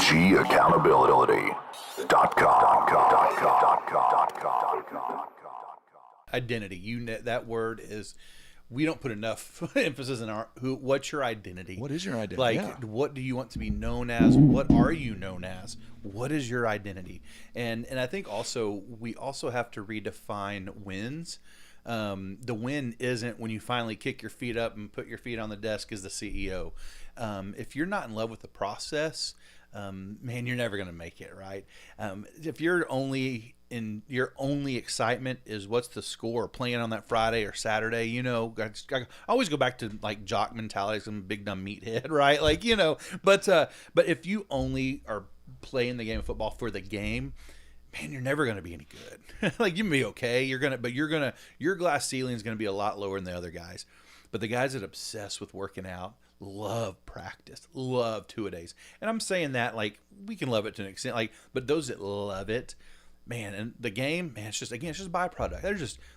AGAccountability.com. Identity. That word is. We don't put enough emphasis in what's your identity? What is your identity? Like, what do you want to be known as? What are you known as? What is your identity? And I think also we also have to redefine wins. The win isn't when you finally kick your feet up and put your feet on the desk as the CEO. If you're not in love with the process, man, you're never going to make it, right? If you're only in your only excitement is what's the score playing on that Friday or Saturday, I always go back to like jock mentality, some big dumb meathead, right? Like, but if you only are playing the game of football for the game, man, you're never going to be any good. Like, you can be okay. Your glass ceiling is going to be a lot lower than the other guys. But the guys that obsess with working out, love practice, love two-a-days. And I'm saying that like we can love it to an extent, like, but those that love it, man, and the game, man, it's just a byproduct.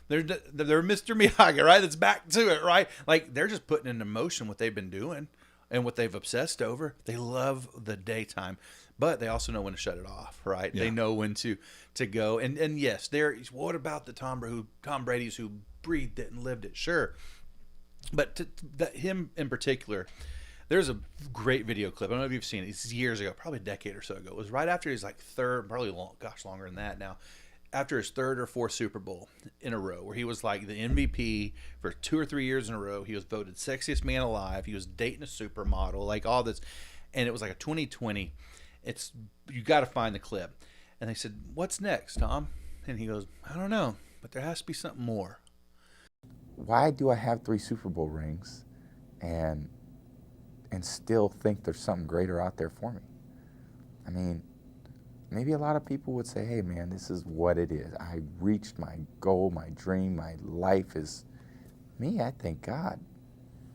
They're Mr. Miyagi, right? That's back to it, right? Like, they're just putting into motion what they've been doing and what they've obsessed over. They love the daytime, but they also know when to shut it off, right? Yeah. They know when to go. And yes, what about the Tom Brady's who breathed it and lived it? Sure. But him in particular, there's a great video clip. I don't know if you've seen it. It's years ago, probably a decade or so ago. It was right after his third, probably longer than that now, after his third or fourth Super Bowl in a row, where he was like the MVP for 2 or 3 years in a row. He was voted sexiest man alive. He was dating a supermodel, like all this. And it was like a 2020. You got to find the clip. And they said, "What's next, Tom?" And he goes, "I don't know, but there has to be something more." Why do I have 3 Super Bowl rings and still think there's something greater out there for me? I mean, maybe a lot of people would say, hey man, this is what it is. I reached my goal, my dream, my life is me. I thank God,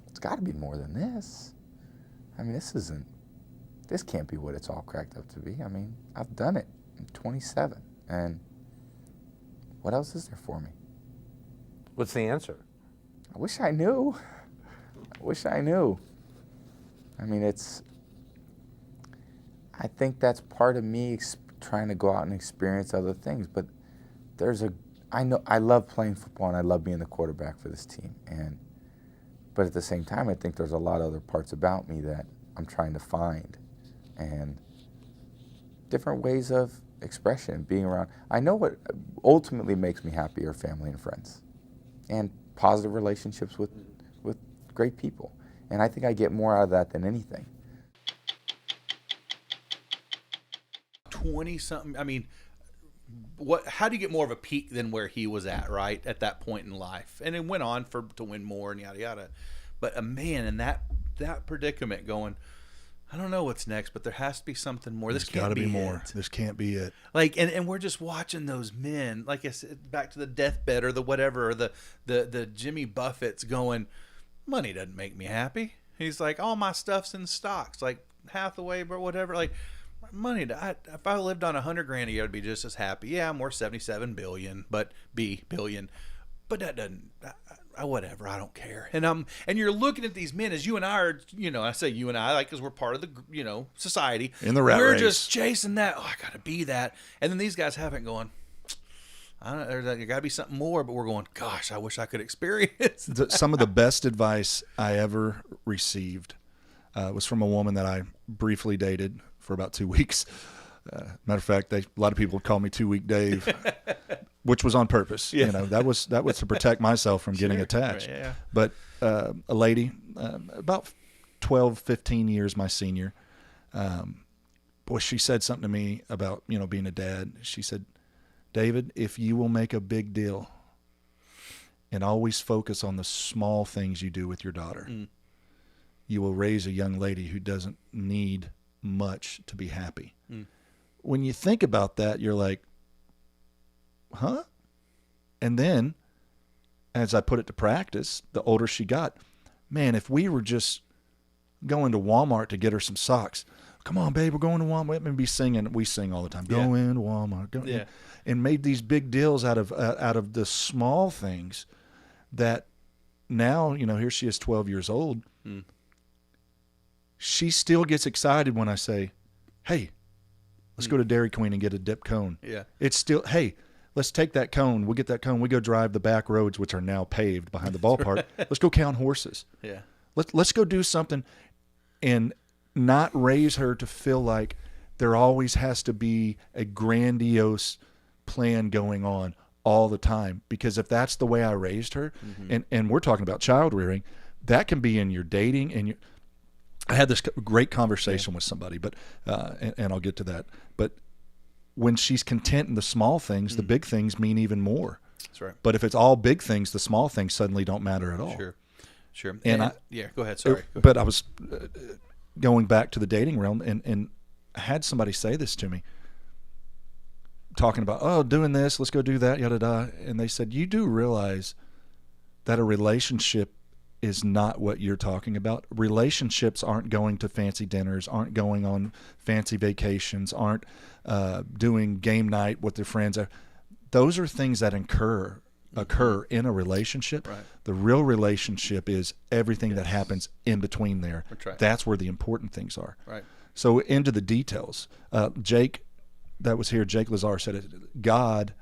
it's got to be more than this. I mean, this can't be what it's all cracked up to be. I mean, I've done it. I'm 27, and what else is there for me? What's the answer? I wish I knew. I mean, I think that's part of me trying to go out and experience other things. But I know I love playing football and I love being the quarterback for this team. But at the same time, I think there's a lot of other parts about me that I'm trying to find, and different ways of expression, being around. I know what ultimately makes me happy are family and friends, and positive relationships with great people. And I think I get more out of that than anything. 20-something, I mean, how do you get more of a peak than where he was at, right, at that point in life? And it went on to win more and yada, yada. But a man in that predicament going, I don't know what's next, but there has to be something more. This can't be more. This can't be it. Like, and we're just watching those men, like I said, back to the deathbed or the whatever, or the Jimmy Buffett's going, money doesn't make me happy. He's like, all my stuff's in stocks, like Hathaway, but whatever. Like, money, if I lived on $100,000 a year, I'd be just as happy. Yeah, I'm worth 77 billion, but billion. But that doesn't, whatever, I don't care. And you're looking at these men as you and I are, I say you and I, like, because we're part of the, society. In the rat We're race. just chasing that. Oh, I got to be that. And then these guys have it going, I don't know, there got to be something more, but we're going, gosh, I wish I could experience that. Some of the best advice I ever received was from a woman that I briefly dated for about 2 weeks. Matter of fact, a lot of people would call me 2-week Dave, which was on purpose. Yeah. That was to protect myself from getting attached. Yeah. But a lady, about 12, 15 years my senior, boy, she said something to me about, being a dad. She said, David, if you will make a big deal and always focus on the small things you do with your daughter, you will raise a young lady who doesn't need much to be happy. When you think about that, you're like, huh? And then, as I put it to practice, the older she got, man, if we were just going to Walmart to get her some socks, come on, babe, we're going to Walmart, and be singing. We sing all the time. Go into Walmart. And made these big deals out of the small things that now, here she is 12 years old. She still gets excited when I say, hey, Let's go to Dairy Queen and get a dip cone. Yeah. It's still, hey, let's take that cone. We'll get that cone. We go drive the back roads, which are now paved behind the ballpark. Let's go count horses. Yeah. Let's go do something and not raise her to feel like there always has to be a grandiose plan going on all the time. Because if that's the way I raised her, and we're talking about child rearing, that can be in your dating and I had this great conversation with somebody, but and I'll get to that. But when she's content in the small things, the big things mean even more. That's right. But if it's all big things, the small things suddenly don't matter at all. Sure. And yeah, go ahead. Sorry. Go But I was going back to the dating realm, and I had somebody say this to me, talking about, oh, doing this, let's go do that, yada yada. And they said, you do realize that a relationship is not what you're talking about. Relationships aren't going to fancy dinners, aren't going on fancy vacations, aren't doing game night with their friends. Those are things that occur in a relationship. Right. The real relationship is everything that happens in between there. That's right. That's where the important things are. Right. So into the details. Jake, that was here, Jake Lazar said it, God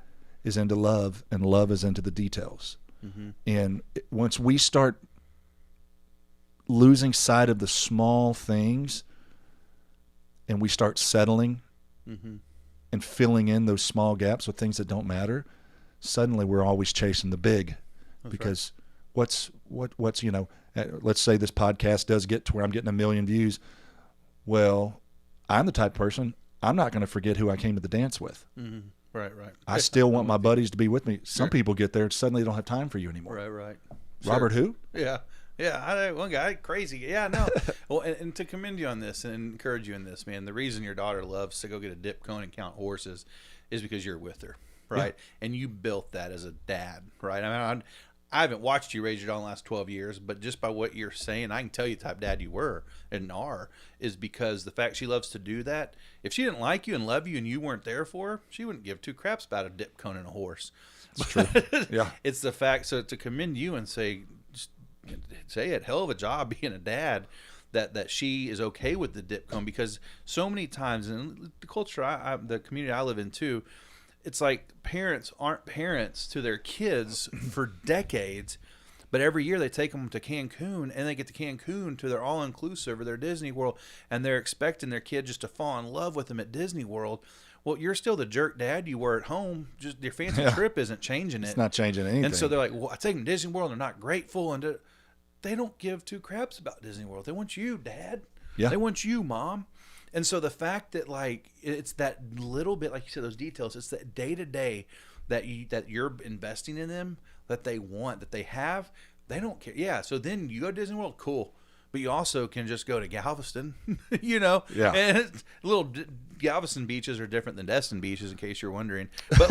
is into love and love is into the details. And once we start losing sight of the small things and we start settling and filling in those small gaps with things that don't matter, suddenly we're always chasing the big. That's because what's let's say this podcast does get to where I'm getting 1 million views. Well, I'm the type of person, I'm not going to forget who I came to the dance with. Right. I still want my buddies to be with me. Some people get there and suddenly they don't have time for you anymore. Right. Robert who? Yeah. I one guy, crazy. Yeah, no. Well, and to commend you on this and encourage you in this, man, the reason your daughter loves to go get a dip cone and count horses is because you're with her, right? Yeah. And you built that as a dad, right? I mean, I haven't watched you raise your daughter in the last 12 years, but just by what you're saying, I can tell you the type of dad you were and are, is because the fact she loves to do that. If she didn't like you and love you and you weren't there for her, she wouldn't give two craps about a dip cone and a horse. That's true. Yeah. It's the fact. So to commend you and say it, hell of a job being a dad, that she is okay with the dip cone, because so many times in the culture, the community I live in too, it's like parents aren't parents to their kids for decades, but every year they take them to Cancun and they get to Cancun to their all-inclusive or their Disney World, and they're expecting their kid just to fall in love with them at Disney World. Well, you're still the jerk dad you were at home. Just your fancy trip isn't changing it. It's not changing anything. And so they're like, well, I take them to Disney World. They're not grateful. And they don't give two craps about Disney World. They want you, Dad. Yeah. They want you, Mom. And so the fact that, like, it's that little bit, like you said, those details, it's that day-to-day that you're investing in them, that they want, that they have, they don't care. Yeah, so then you go to Disney World, cool. But you also can just go to Galveston, Yeah. And Galveston beaches are different than Destin beaches, in case you're wondering. But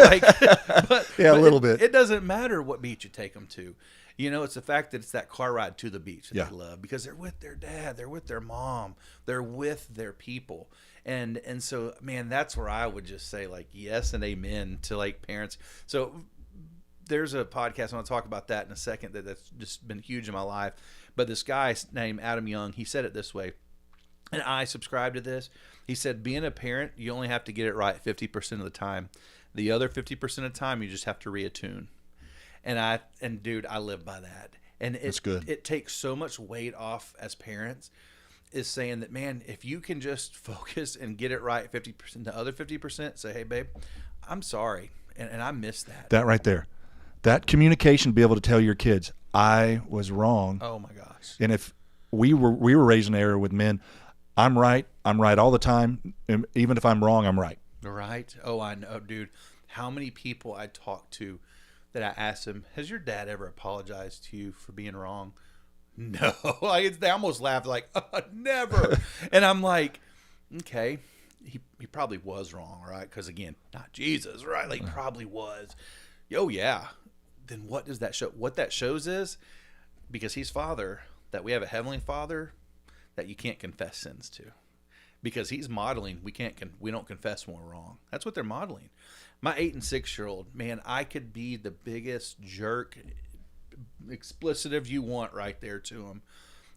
a little bit. It doesn't matter what beach you take them to. It's the fact that it's that car ride to the beach that they love, because they're with their dad, they're with their mom, they're with their people. And so, man, that's where I would just say, like, yes and amen to, like, parents. So there's a podcast, I want to talk about that in a second, that's just been huge in my life. But this guy named Adam Young, he said it this way, and I subscribe to this. He said, being a parent, you only have to get it right 50% of the time. The other 50% of the time, you just have to reattune. And dude, I live by that. And That's good. It takes so much weight off as parents, is saying that, man, if you can just focus and get it right 50%, the other 50%, say, hey, babe, I'm sorry. And I miss that. That right there. That communication, be able to tell your kids, I was wrong. Oh my gosh. And if we were raised in an era with men, I'm right all the time. And even if I'm wrong, I'm right. Right. Oh, I know, dude. How many people I talk to that I asked them, has your dad ever apologized to you for being wrong? No. They almost laughed like, never. And I'm like, okay, he probably was wrong, right? Because, again, not Jesus, right? Like, probably was. Oh, yeah. Then what does that show? What that shows is, because he's Father, that we have a Heavenly Father that you can't confess sins to. Because he's modeling, we don't confess when we're wrong. That's what they're modeling. My 8 and 6-year-old, man, I could be the biggest jerk, explicitive you want right there to him.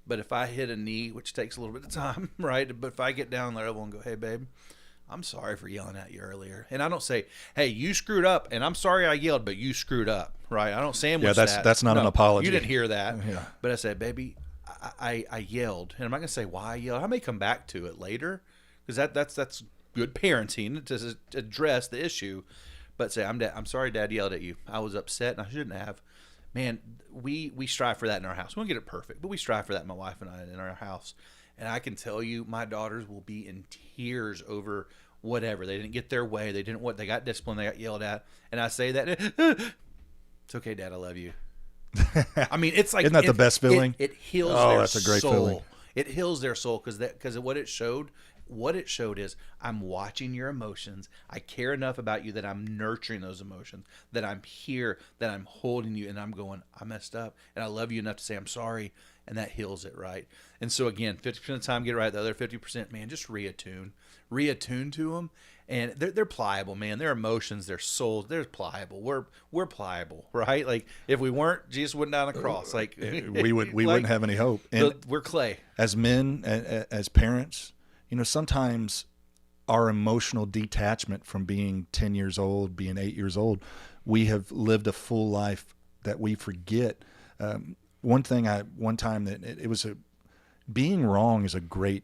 But if I hit a knee, which takes a little bit of time, right? But if I get down level and go, hey, babe, I'm sorry for yelling at you earlier. And I don't say, hey, you screwed up, and I'm sorry I yelled, but you screwed up, right? I don't sandwich that. That's not an apology. You didn't hear that. Yeah. But I said, baby, I yelled. And I'm not going to say why I yelled. I may come back to it later because that's good parenting to address the issue. But say, I'm sorry Dad yelled at you. I was upset, and I shouldn't have. Man, we strive for that in our house. We won't get it perfect, but we strive for that, my wife and I, in our house. And I can tell you, my daughters will be in tears over whatever. They didn't get their way. They didn't they got disciplined. They got yelled at. And I say that, it's okay, Dad, I love you. I mean, it's like, isn't that the best feeling? It heals their that's a great soul. feeling. It heals their soul because what it showed is I'm watching your emotions. I care enough about you that I'm nurturing those emotions, that I'm here, that I'm holding you, and I'm going, I messed up, and I love you enough to say I'm sorry, and that heals it, right? And so again, 50% of the time, get it right. The other 50%, man, just reattune to them, and they're pliable, man. Their emotions, their souls, they're pliable. We're pliable, right? Like if we weren't, Jesus wouldn't die on the cross. Like we wouldn't have any hope. And we're clay. As men, as parents, sometimes our emotional detachment from being 10 years old, being 8 years old, we have lived a full life that we forget. One time that it was being wrong is a great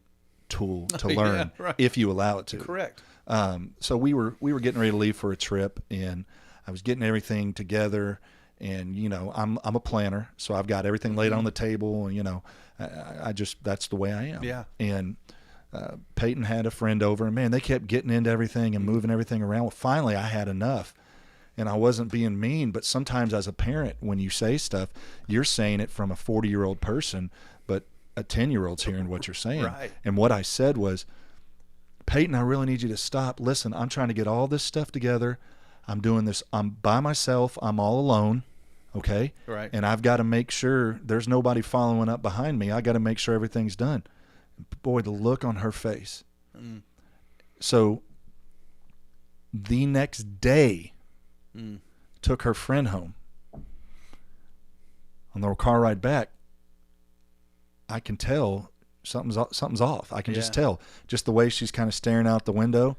tool to learn right. if you allow it to. Correct. So we were getting ready to leave for a trip, and I was getting everything together, and I'm a planner, so I've got everything laid on the table, and I just that's the way I am. Yeah. And Peyton had a friend over, and man, they kept getting into everything and moving everything around. Well, finally, I had enough. And I wasn't being mean, but sometimes as a parent, when you say stuff, you're saying it from a 40-year-old person, but a 10-year-old's hearing what you're saying. Right. And what I said was, Peyton, I really need you to stop. Listen, I'm trying to get all this stuff together. I'm doing this. I'm by myself. I'm all alone. Okay? Right. And I've got to make sure there's nobody following up behind me. I got to make sure everything's done. Boy, the look on her face. So the next day, took her friend home. On the car ride back, I can tell something's off. I can just tell, just the way she's kind of staring out the window.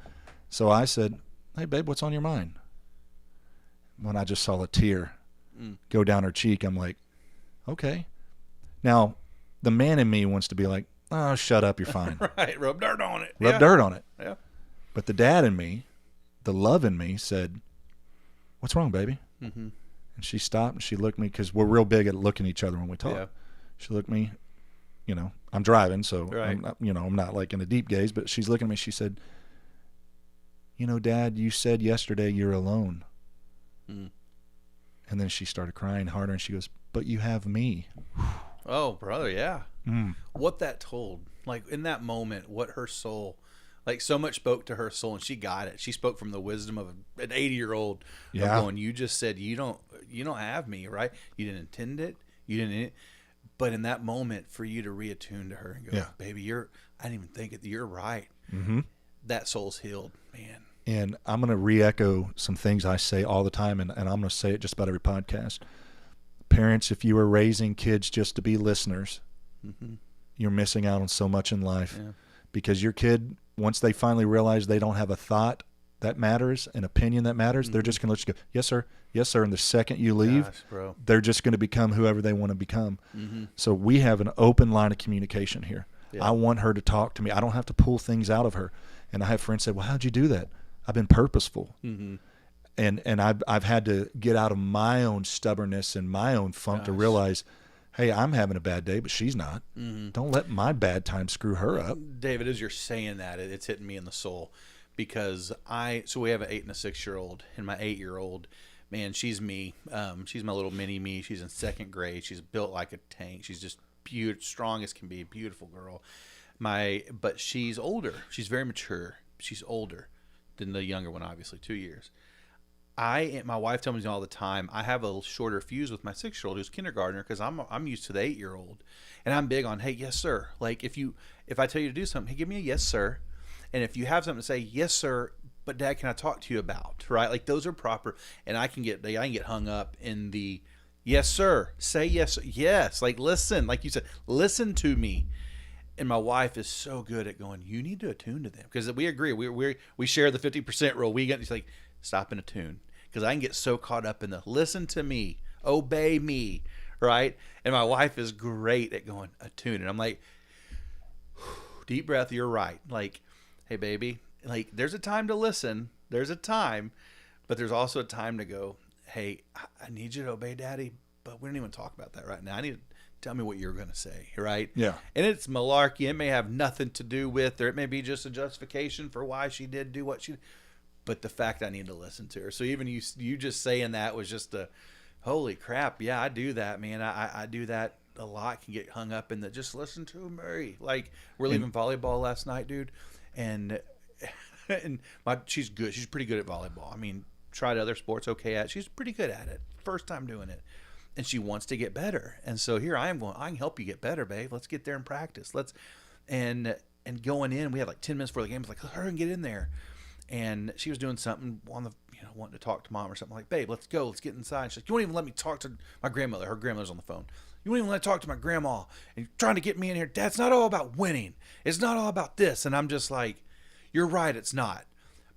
So I said, "Hey, babe, what's on your mind?" When I just saw a tear go down her cheek, I'm like, "Okay." Now, the man in me wants to be like, "Oh, shut up, you're fine." Right, rub dirt on it. Rub dirt on it. Yeah. But the dad in me, the love in me said, "What's wrong, baby?" Mm-hmm. And she stopped and she looked at me, because we're real big at looking at each other when we talk. Yeah. She looked at me, I'm driving, so Right. I'm not like in a deep gaze, but she's looking at me. She said, "Dad, you said yesterday you're alone." And then she started crying harder, and she goes, "But you have me." Oh, brother, yeah. What that told, like in that moment, what her soul, like so much spoke to her soul, and she got it. She spoke from the wisdom of an 80-year-old. Yeah. Going, you just said you don't have me, right? You didn't intend it. You didn't. But in that moment, for you to reattune to her and go, Yeah. "Baby, I didn't even think it. You're right." Mm-hmm. That soul's healed, man. And I'm going to re-echo some things I say all the time, and I'm going to say it just about every podcast. Parents, if you are raising kids just to be listeners, you're missing out on so much in life. Yeah. Because your kid, once they finally realize they don't have a thought that matters, an opinion that matters, they're just going to let you go, "Yes, sir. Yes, sir." And the second you leave, Gosh, bro. they're just going to become whoever they want to become. So we have an open line of communication here. Yeah. I want her to talk to me. I don't have to pull things out of her. And I have friends say, "Well, how'd you do that?" I've been purposeful. And I've had to get out of my own stubbornness and my own funk to realize, hey, I'm having a bad day, but she's not. Don't let my bad time screw her up. David, as you're saying that, it's hitting me in the soul, because so we have an 8 and a 6-year-old, and my 8-year-old, man, she's me. She's my little mini me. She's in 2nd grade. She's built like a tank. She's just strong as can be, beautiful girl. But she's older. She's very mature. She's older than the younger one, obviously, 2 years. My wife tells me all the time, I have a shorter fuse with my 6-year-old who's kindergartner, because I'm used to the 8-year-old, and I'm big on, hey, yes, sir. Like if I tell you to do something, hey, give me a yes, sir. And if you have something to say, yes, sir, but Dad, can I talk to you about, right? Like those are proper, and I can get hung up in the yes, sir. Say yes, yes. Like listen, like you said, listen to me. And my wife is so good at going, you need to attune to them, because we agree. We share the 50% rule. She's like, stop and attune, because I can get so caught up in the listen to me, obey me, right? And my wife is great at going attune, and I'm like, deep breath. You're right. Like, hey baby, like there's a time to listen. There's a time, but there's also a time to go, hey, I need you to obey daddy, but we don't even talk about that right now. I need to tell me what you're going to say, right? Yeah. And it's malarkey. It may have nothing to do with, or it may be just a justification for why she did do what she did. But the fact I need to listen to her. So even you just saying that was just a, holy crap. Yeah, I do that, man. I do that a lot. Can get hung up in the just listen to Murray. Like, we're leaving volleyball last night, dude. And she's good. She's pretty good at volleyball. I mean, tried other sports she's pretty good at it. First time doing it. And she wants to get better. And so here I am going, I can help you get better, babe. Let's get there and practice. And going in, we had like 10 minutes before the game. I was like, hurry and get in there. And she was doing something wanting to talk to mom or something. Like, babe, let's go. Let's get inside. She's like, you won't even let me talk to my grandmother. Her grandmother's on the phone. You won't even let me talk to my grandma. And you're trying to get me in here. Dad's not all about winning. It's not all about this. And I'm just like, you're right. It's not.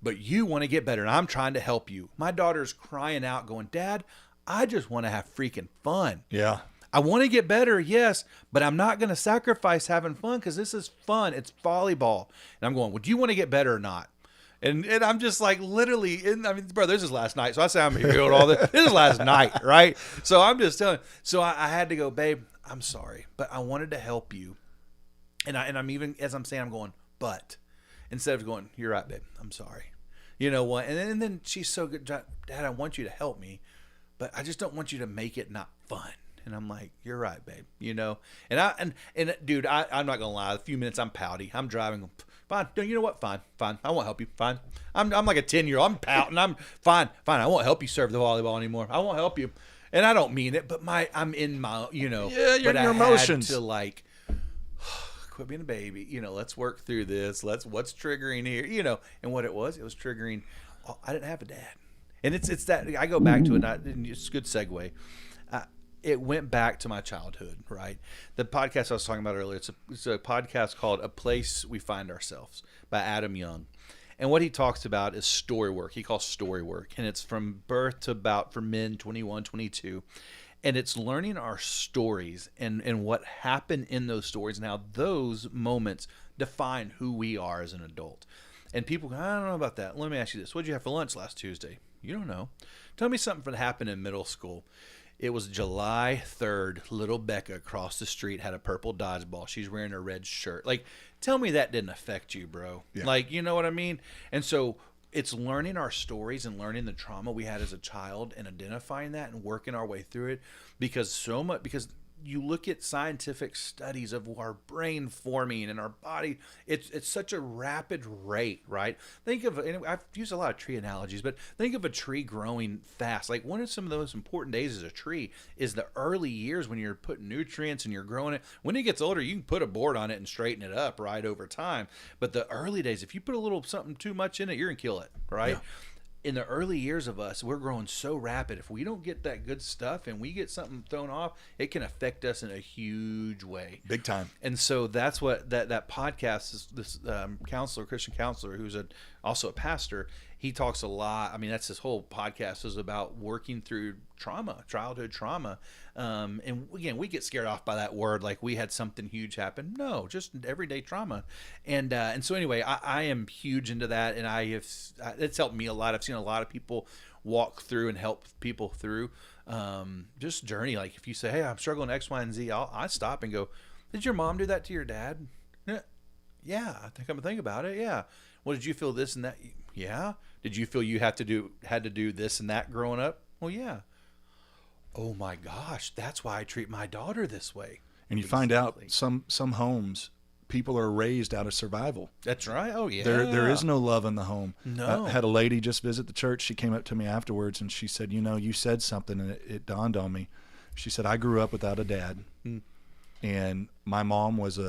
But you want to get better. And I'm trying to help you. My daughter's crying out going, Dad, I just want to have freaking fun. Yeah. I want to get better, yes, but I'm not going to sacrifice having fun, because this is fun. It's volleyball. And I'm going, would you want to get better or not? And I'm just like, literally, bro, this is last night. So I say I'm here doing all this. This is last night, right? So I'm just telling. So I had to go, babe, I'm sorry, but I wanted to help you. And I'm even, as I'm saying, I'm going, but instead of going, you're right, babe, I'm sorry. You know what? And then she's so good, Dad, I want you to help me, but I just don't want you to make it not fun. And I'm like, you're right, babe. You know, and dude, I'm not gonna lie. A few minutes, I'm pouty. I'm driving. Fine. No, you know what? Fine. I won't help you. Fine. I'm like a 10-year-old. I'm pouting. I'm fine. I won't help you serve the volleyball anymore. I won't help you. And I don't mean it, but I'm in my, Yeah, you're but in your I emotions. had to like, quit being a baby. Let's work through this. What's triggering here? And what it was triggering. I didn't have a dad. And it's that I go back to it. And it's a good segue. It went back to my childhood, right? The podcast I was talking about earlier, it's a podcast called A Place We Find Ourselves by Adam Young. And what he talks about is story work. He calls story work. And it's from birth to about, for men, 21, 22. And it's learning our stories and what happened in those stories. Now, those moments define who we are as an adult. And people go, I don't know about that. Let me ask you this. What did you have for lunch last Tuesday? You don't know. Tell me something that happened in middle school. It was July 3rd. Little Becca across the street had a purple dodgeball. She's wearing a red shirt. Like, tell me that didn't affect you, bro. Yeah. Like, you know what I mean? And so it's learning our stories and learning the trauma we had as a child and identifying that and working our way through it. Because you look at scientific studies of our brain forming and our body, it's such a rapid rate, right? And I've used a lot of tree analogies, but think of a tree growing fast. Like, one of some of the most important days as a tree is the early years when you're putting nutrients and you're growing it. When it gets older, you can put a board on it and straighten it up, right, over time. But the early days, if you put a little something too much in it, you're going to kill it, right? Yeah. In the early years of us, we're growing so rapid. If we don't get that good stuff and we get something thrown off, it can affect us in a huge way. Big time. And so that's what that podcast is. This Christian counselor, who's also a pastor, he talks a lot. I mean, that's his whole podcast is about working through trauma, childhood trauma. And again, we get scared off by that word, like we had something huge happen. No, just everyday trauma. And so anyway, I am huge into that, and it's helped me a lot. I've seen a lot of people walk through and help people through just journey. Like, if you say, hey, I'm struggling X, Y, and Z, I stop and go, did your mom do that to your dad? Yeah, I think I'm gonna think about it. Yeah. Well, did you feel this and that? Yeah. Did you feel you had to do this and that growing up? Well, yeah. Oh my gosh, that's why I treat my daughter this way. And you find out some homes, people are raised out of survival. That's right. Oh yeah. There is no love in the home. No. I had a lady just visit the church. She came up to me afterwards and she said, you said something and it dawned on me. She said, I grew up without a dad. And my mom was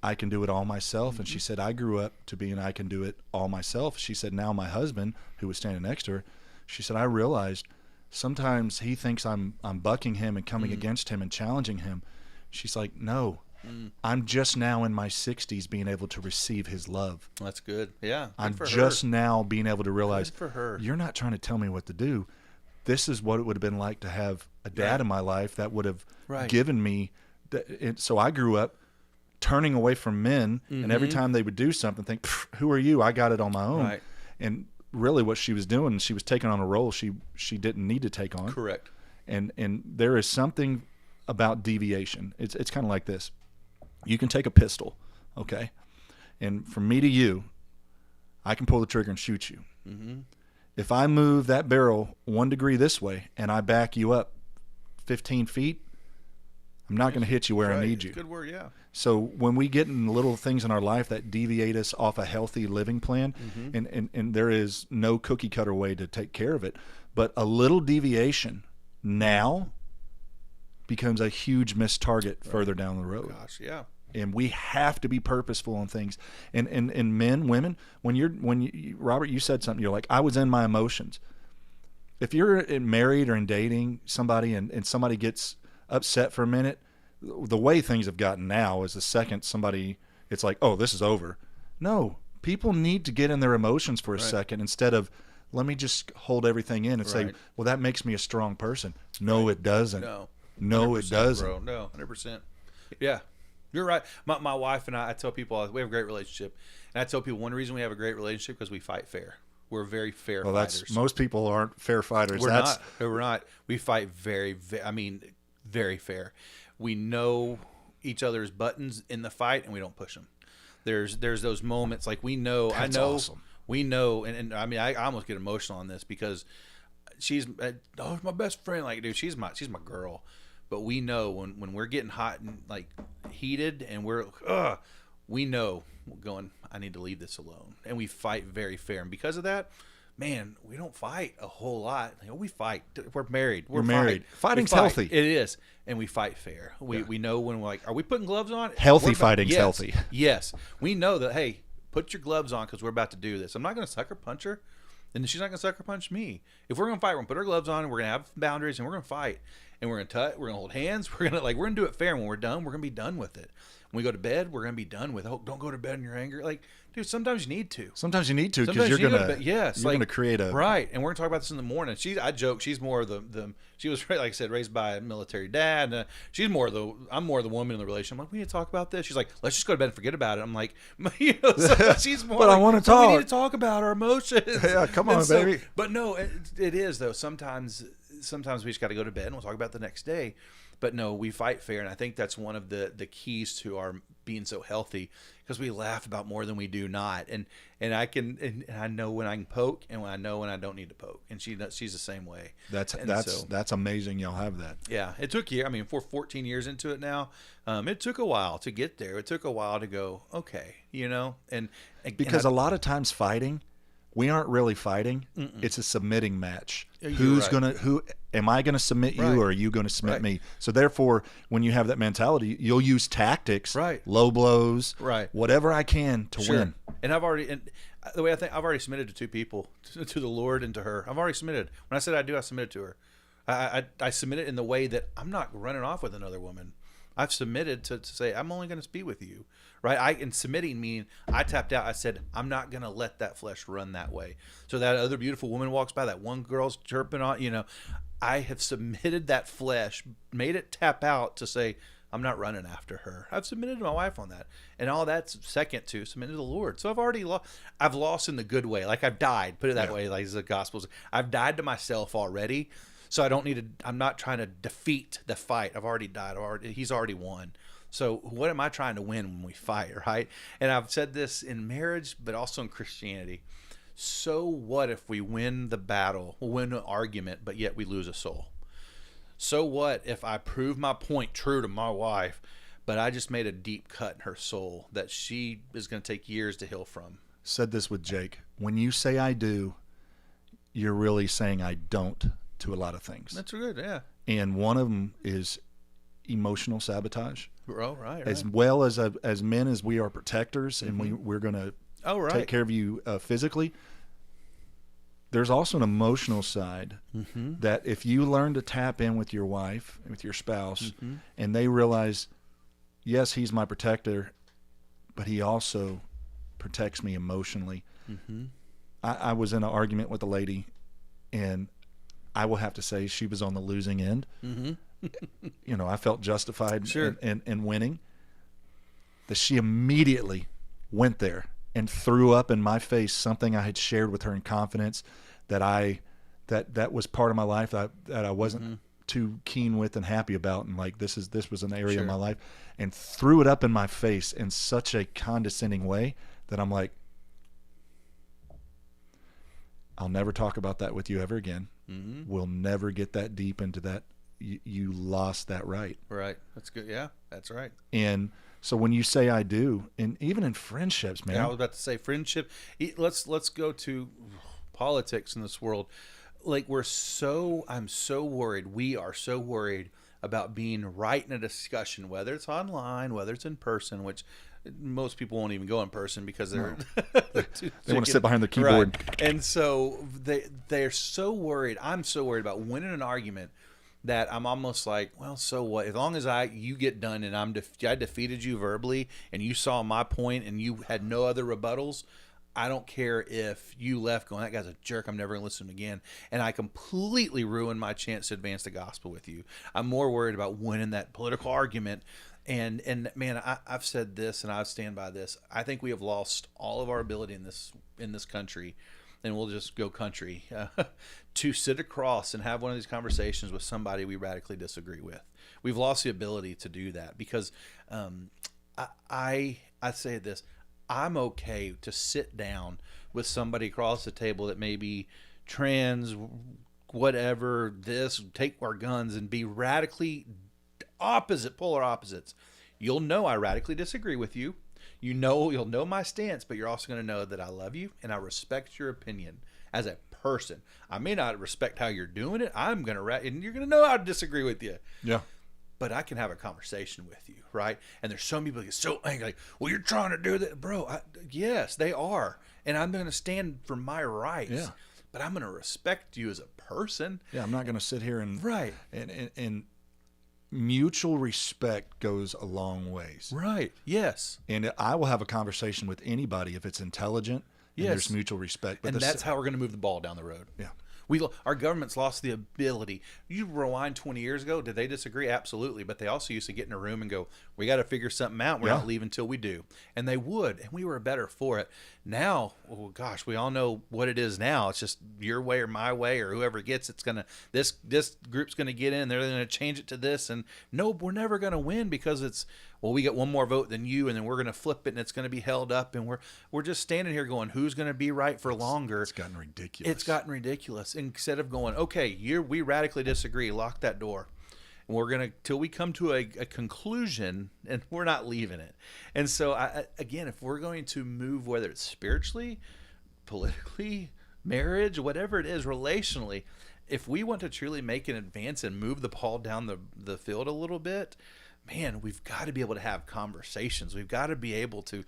I can do it all myself. And she said, I grew up to be I can do it all myself. She said, now my husband, who was standing next to her, she said, I realized sometimes he thinks I'm bucking him and coming against him and challenging him. She's like, no, I'm just now in my 60s being able to receive his love. That's good. Yeah. Good I'm for just her. now being able to realize Good for her. you're not trying to tell me what to do. This is what it would have been like to have a dad Right. in my life that would have Right. given me. So I grew up turning away from men, and every time they would do something, think, "Pfft, who are you? I got it on my own." Right. And really, what she was doing, she was taking on a role she didn't need to take on. Correct. And there is something about deviation. It's kind of like this. You can take a pistol, okay? And from me to you, I can pull the trigger and shoot you. Mm-hmm. If I move that barrel 1 degree this way and I back you up 15 feet, I'm not going to hit you where I Right. need you. Good word. Yeah. So when we get in little things in our life that deviate us off a healthy living plan, and there is no cookie cutter way to take care of it, but a little deviation now becomes a huge missed target further down the road. Gosh. Yeah. And we have to be purposeful on things. And men, women, when you Robert, you said something, you're like, I was in my emotions. If you're married or in dating somebody and somebody gets upset for a minute, the way things have gotten now is the second somebody, it's like, oh, this is over. No, people need to get in their emotions for a second instead of, let me just hold everything in and say, Right. well, that makes me a strong person. No, it doesn't. No, it 100%, doesn't. Bro. No, 100%. Yeah, you're right. My wife and I tell people we have a great relationship, and I tell people one reason we have a great relationship because we fight fair. We're very fair Well, fighters. that's most people aren't fair fighters. We're That's not. No, we're not. We fight very very fair. We know each other's buttons in the fight, and we don't push them. There's those moments like we know. That's I know. awesome. We know, and I mean, I almost get emotional on this because she's my best friend. Like, dude, she's my girl. But we know when we're getting hot and like heated, and we know going, I need to leave this alone, and we fight very fair. And because of that, man, we don't fight a whole lot. You know, we fight. We're married. We're married. We Fighting's fight. healthy. It is, and we fight fair. We know when we're like, are we putting gloves on? Healthy We're about- fighting's yes, healthy. Yes, we know that. Hey, put your gloves on because we're about to do this. I'm not going to sucker punch her, and she's not going to sucker punch me. If we're going to fight, we're going to put our gloves on, and we're going to have boundaries, and we're going to fight, and we're going to touch. We're going to hold hands. We're going to do it fair. And when we're done, we're going to be done with it. When we go to bed, we're going to be done with. Oh, don't go to bed in your anger. Like, dude, sometimes you need to. Sometimes you need to because Sometimes you're you gonna gotta- yes, you're like- gonna create a Right, and we're gonna talk about this in the morning. I joke, she's more of the she was like I said, raised by a military dad. And, she's more of the I'm more of the woman in the relationship. I'm like, we need to talk about this. She's like, let's just go to bed and forget about it. I'm like, so she's more. But I like, wanna We talk." need to talk about our emotions. Yeah, come on, And baby. But no, it is though. Sometimes we just got to go to bed and we'll talk about the next day. But no, we fight fair, and I think that's one of the keys to our being so healthy because we laugh about more than we do not. And I know when I can poke and when I know when I don't need to poke. And she's the same way. that's And that's so, that's amazing. Y'all have that. yeah. It took years. I mean, we're 14 years into it now. It took a while to get there. It took a while to go, okay, and Because a lot of times fighting, we aren't really fighting. It's a submitting match. You're Who's right. who am I gonna submit you Right. or are you gonna submit Right. me? So therefore, when you have that mentality, you'll use tactics, Right. low blows, Right. whatever I can to win. And I've already, the way I think, I've already submitted to two people, to the Lord and to her. I've already submitted. When I said I do, I submitted to her. I submitted in the way that I'm not running off with another woman. I've submitted to say I'm only going to be with you, right? In submitting meaning I tapped out. I said I'm not going to let that flesh run that way. So that other beautiful woman walks by, that one girl's chirping on, I have submitted that flesh, made it tap out to say I'm not running after her. I've submitted to my wife on that, and all that's second to submitting to the Lord. So I've already I've lost in the good way, like I've died. Put it that way, like the Gospels. I've died to myself already. So I don't need to. I'm not trying to defeat the fight. I've already died. He's already won. So what am I trying to win when we fight, right? And I've said this in marriage, but also in Christianity. So what if we win the battle, win an argument, but yet we lose a soul? So what if I prove my point true to my wife, but I just made a deep cut in her soul that she is going to take years to heal from? Said this with Jake. When you say I do, you're really saying I don't to a lot of things. That's good, yeah. And one of them is emotional sabotage. Oh, right. As well as men, as we are protectors, and we're going to take care of you physically. There's also an emotional side that if you learn to tap in with your wife, with your spouse, and they realize yes, he's my protector, but he also protects me emotionally. Mm-hmm. I was in an argument with a lady, and I will have to say she was on the losing end. Mm-hmm. You know, I felt justified Sure. in winning. That she immediately went there and threw up in my face something I had shared with her in confidence that was part of my life that I wasn't too keen with and happy about, and like this was an area Sure. of my life, and threw it up in my face in such a condescending way that I'm like, I'll never talk about that with you ever again. Mm-hmm. We'll never get that deep into that. You lost that right. Right. That's good. Yeah, that's right. And so when you say I do, and even in friendships, man, Yeah, I was about to say friendship. Let's go to politics in this world. Like I'm so worried. We are so worried about being right in a discussion, whether it's online, whether it's in person, which most people won't even go in person because they're they want to sit behind the keyboard. Right. And so they're so worried. I'm so worried about winning an argument that I'm almost like, well, so what? As long as you get done and I defeated you verbally and you saw my point and you had no other rebuttals, I don't care if you left going, that guy's a jerk, I'm never going to listen to him again. And I completely ruined my chance to advance the gospel with you. I'm more worried about winning that political argument. And man, I've said this and I stand by this. I think we have lost all of our ability in this country, and we'll just go country, to sit across and have one of these conversations with somebody we radically disagree with. We've lost the ability to do that because I say this. I'm okay to sit down with somebody across the table that may be trans, whatever, take our guns and be radically polar opposites. You'll know I radically disagree with you. You'll know my stance, but you're also going to know that I love you and I respect your opinion as a person. I may not respect how you're doing it. And you're going to know how to disagree with you. Yeah. But I can have a conversation with you, right? And there's so many people that get so angry, like, well, you're trying to do that. Bro, yes, they are. And I'm going to stand for my rights. Yeah. But I'm going to respect you as a person. Yeah, I'm not going to sit here and Right. And mutual respect goes a long ways. Right. Yes. And I will have a conversation with anybody if it's intelligent and Yes. there's mutual respect. But And that's how we're going to move the ball down the road. Yeah. Our government's lost the ability. You rewind 20 years ago, did they disagree? Absolutely. But they also used to get in a room and go, we got to figure something out. We're Yeah. not leaving until we do. And they would. And we were better for it. Now, oh gosh, we all know what it is now. It's just your way or my way, or whoever gets it's going to, this group's going to get in. They're going to change it to this. And no, we're never going to win because it's, well, we get one more vote than you, and then we're going to flip it, and it's going to be held up, and we're just standing here going, who's going to be right for longer? It's gotten ridiculous. It's gotten ridiculous. Instead of going, okay, we radically disagree, lock that door, and we're gonna till we come to a conclusion, and we're not leaving it. And so, again, if we're going to move, whether it's spiritually, politically, marriage, whatever it is, relationally, if we want to truly make an advance and move the ball down the field a little bit, man, we've got to be able to have conversations. We've got to be able to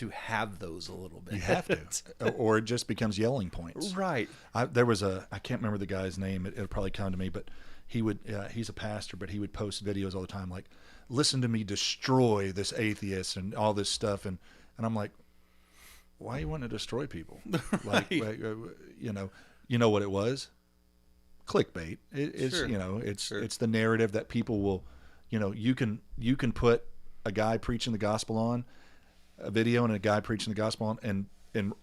have those a little bit. You have to, or it just becomes yelling points. Right. There was I can't remember the guy's name. It'll probably come to me, but he's a pastor, but he would post videos all the time like, listen to me destroy this atheist and all this stuff. And I'm like, why you want to destroy people? Right. You know what it was? Clickbait. It's, Sure. It's the narrative that people will, you can put a guy preaching the gospel on a video and a guy preaching the gospel on and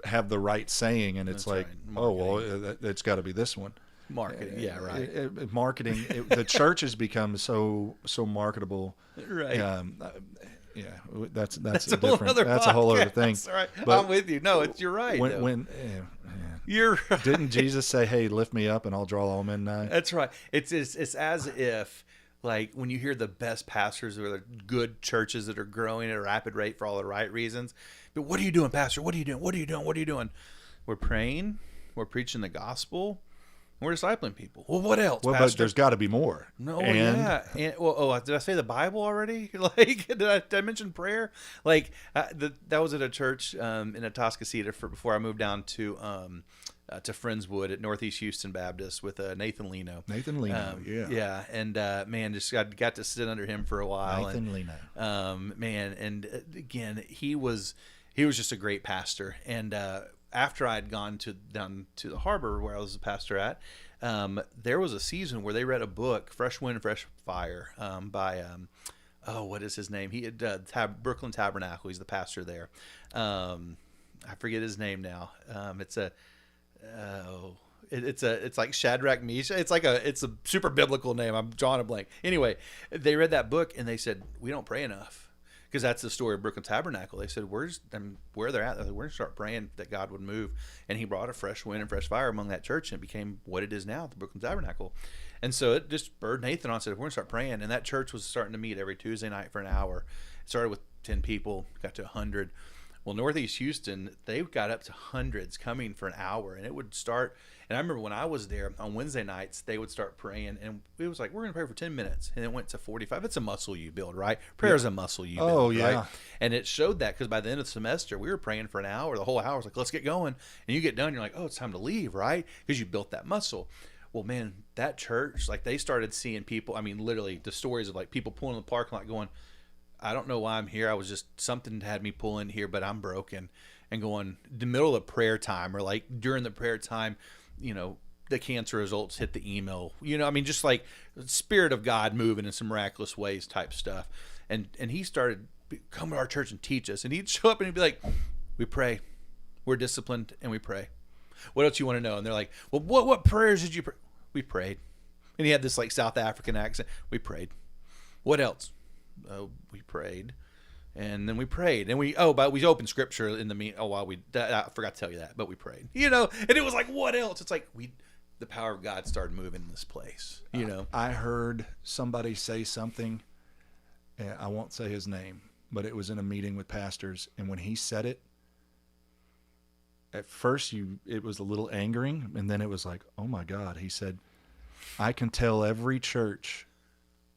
have the right saying, and it's That's like, right. oh well, it's got to be this one. Marketing, yeah, right. Marketing. The church has become so marketable. Right. Yeah, that's That's a different. That's a whole other thing. That's right. But I'm with you. No, you're right. When you're right. didn't Jesus say, "Hey, lift me up, and I'll draw all men nigh"? That's right. It's as if, like, when you hear the best pastors or the good churches that are growing at a rapid rate for all the right reasons. But what are you doing, pastor? What are you doing? What are you doing? What are you doing? We're praying. We're preaching the gospel. We're discipling people. Well, what else, Well, but Pastor? there's got to be more. No, And yeah. And, well, did I say the Bible already? Like, did I mention prayer? Like, that was at a church in Atascocita before I moved down to Friendswood at Northeast Houston Baptist with Nathan Leno. Nathan Leno, yeah. Yeah, and man, just got to sit under him for a while. Nathan and, Leno. Man, and again, he was just a great pastor. And after I had gone down to the harbor where I was a pastor at, there was a season where they read a book, Fresh Wind, Fresh Fire, by what is his name? He had Brooklyn Tabernacle. He's the pastor there. I forget his name now. It's like Shadrach Meshach. It's a super biblical name. I'm drawing a blank. Anyway, they read that book and they said, we don't pray enough. Because that's the story of Brooklyn Tabernacle. They said, where they're at, we're going to start praying that God would move. And he brought a fresh wind and fresh fire among that church, and it became what it is now, the Brooklyn Tabernacle. And so it just spurred Nathan on, said, we're going to start praying. And that church was starting to meet every Tuesday night for an hour. It started with 10 people, got to 100. Well, Northeast Houston, they got up to hundreds coming for an hour, and it would start. And I remember when I was there on Wednesday nights, they would start praying, and it was like, we're going to pray for 10 minutes, and it went to 45. It's a muscle you build, right? Prayer is a muscle you build, Oh, yeah. right? And it showed that because by the end of the semester, we were praying for an hour. The whole hour was like, let's get going. And you get done, you're like, oh, it's time to leave, right? Because you built that muscle. Well, man, that church, like they started seeing people, I mean, literally the stories of like people pulling in the parking lot going, I don't know why I'm here. I was just, something had me pull in here, but I'm broken. And going the middle of prayer time, or like during the prayer time, you know, the cancer results hit the email, you know, I mean, just like Spirit of God moving in some miraculous ways type stuff. And he started come to our church and teach us. And he'd show up and he'd be like, we pray, we're disciplined, and we pray. What else you want to know? And they're like, well, what prayers did you pray? We prayed. And he had this like South African accent. We prayed. What else? We prayed, and then we prayed, and we opened scripture in the I forgot to tell you that, but we prayed, you know. And it was like, what else? It's like the power of God started moving in this place, you know. I heard somebody say something, I won't say his name, but it was in a meeting with pastors, and when he said it, at first it was a little angering, and then it was like, oh my God. He said, I can tell every church,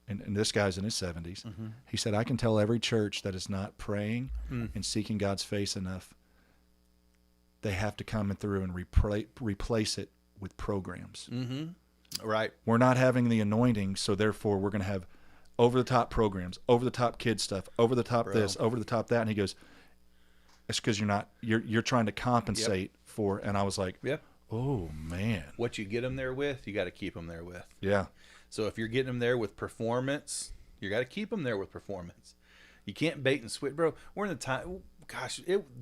and this guy's in his 70s. Mm-hmm. He said, I can tell every church that is not praying and seeking God's face enough, they have to come through and replace it with programs. Mm-hmm. Right. We're not having the anointing, so therefore we're going to have over-the-top programs, over-the-top kid stuff, over-the-top this, over-the-top that. And he goes, it's because you're trying to compensate for, and I was like, oh, man. What you get them there with, you got to keep them there with. Yeah. So if you're getting them there with performance, you got to keep them there with performance. You can't bait and switch, bro. We're in the time. Gosh,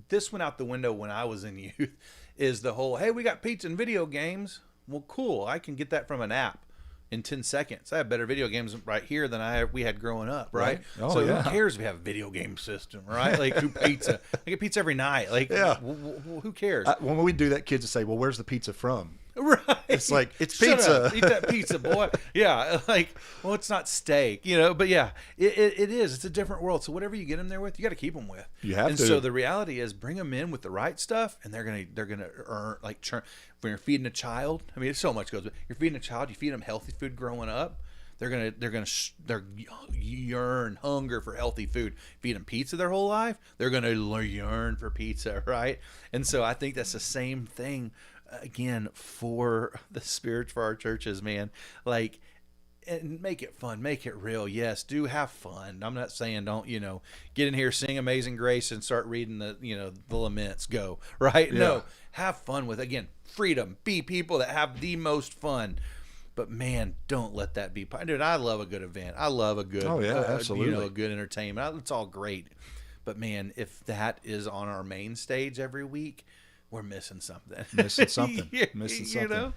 this went out the window when I was in youth. Is the whole, hey, we got pizza and video games. Well, cool. I can get that from an app in 10 seconds. I have better video games right here than we had growing up, right? Oh, so yeah. who cares if we have a video game system, right? Like, who pizza? I get pizza every night. Like, who cares? When we do that, kids will say, well, where's the pizza from? Right. It's like, it's Shut pizza. up. Eat that pizza, boy. Yeah. Like, well, it's not steak, you know, but yeah, it is. It's a different world. So whatever you get them there with, you got to keep them with. You have and to. So the reality is bring them in with the right stuff, and they're going to earn, like, churn. When you're feeding a child, I mean, it's so much goes, but you're feeding a child, you feed them healthy food growing up. They're yearn, hunger for healthy food. Feed them pizza their whole life, they're gonna yearn for pizza, right? And so I think that's the same thing, again, for the spirits for our churches, man. Like, and make it fun, make it real. Yes, do have fun. I'm not saying don't, you know, get in here, sing Amazing Grace, and start reading the laments. Go right. Yeah. No, have fun with, again, freedom. Be people that have the most fun. But man, don't let that be. Dude, I love a good event. I love a good, absolutely. A good entertainment. It's all great. But man, if that is on our main stage every week, we're missing something. Missing something. Missing something. You know,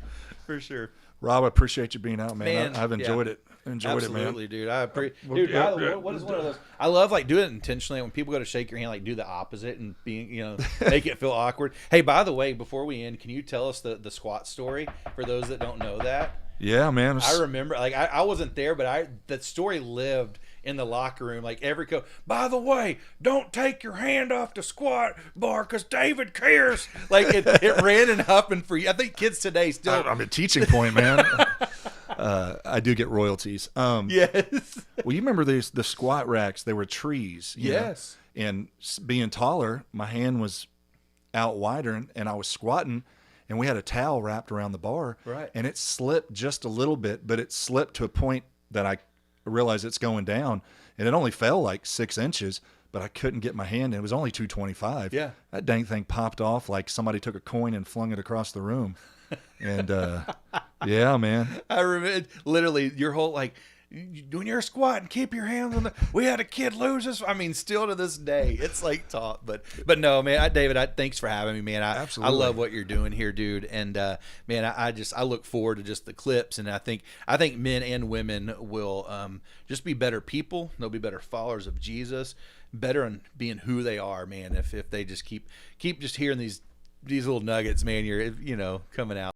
for sure. Rob, I appreciate you being out, man. I've enjoyed it. Enjoyed Absolutely, it, man. dude. I appreciate. Dude, what is one of those? I love like doing it intentionally. When people go to shake your hand, like do the opposite and being, you know, make it feel awkward. Hey, by the way, before we end, can you tell us the squat story for those that don't know that? Yeah, man. I remember, like, I wasn't there, but that story lived in the locker room, like every coach. By the way, don't take your hand off the squat bar because David cares. Like it ran and hopping for you. I think kids today still. I'm a teaching point, man. I do get royalties. Yes. Well, you remember the squat racks? They were trees. you know? Yes. And being taller, my hand was out wider, and I was squatting, and we had a towel wrapped around the bar. Right. And it slipped just a little bit, but it slipped to a point that I realized it's going down, and it only fell like 6 inches, but I couldn't get my hand in. It was only 225. Yeah. That dang thing popped off like somebody took a coin and flung it across the room. And yeah, man. I remember literally your whole like when you're squatting, keep your hands on the. We had a kid lose us. I mean, still to this day, it's like taught. But no, man. David, thanks for having me, man. I Absolutely. love what you're doing here, dude. And man, I look forward to just the clips, and I think men and women will just be better people. They'll be better followers of Jesus, better on being who they are, man. If they just keep just hearing these little nuggets, man, you're coming out.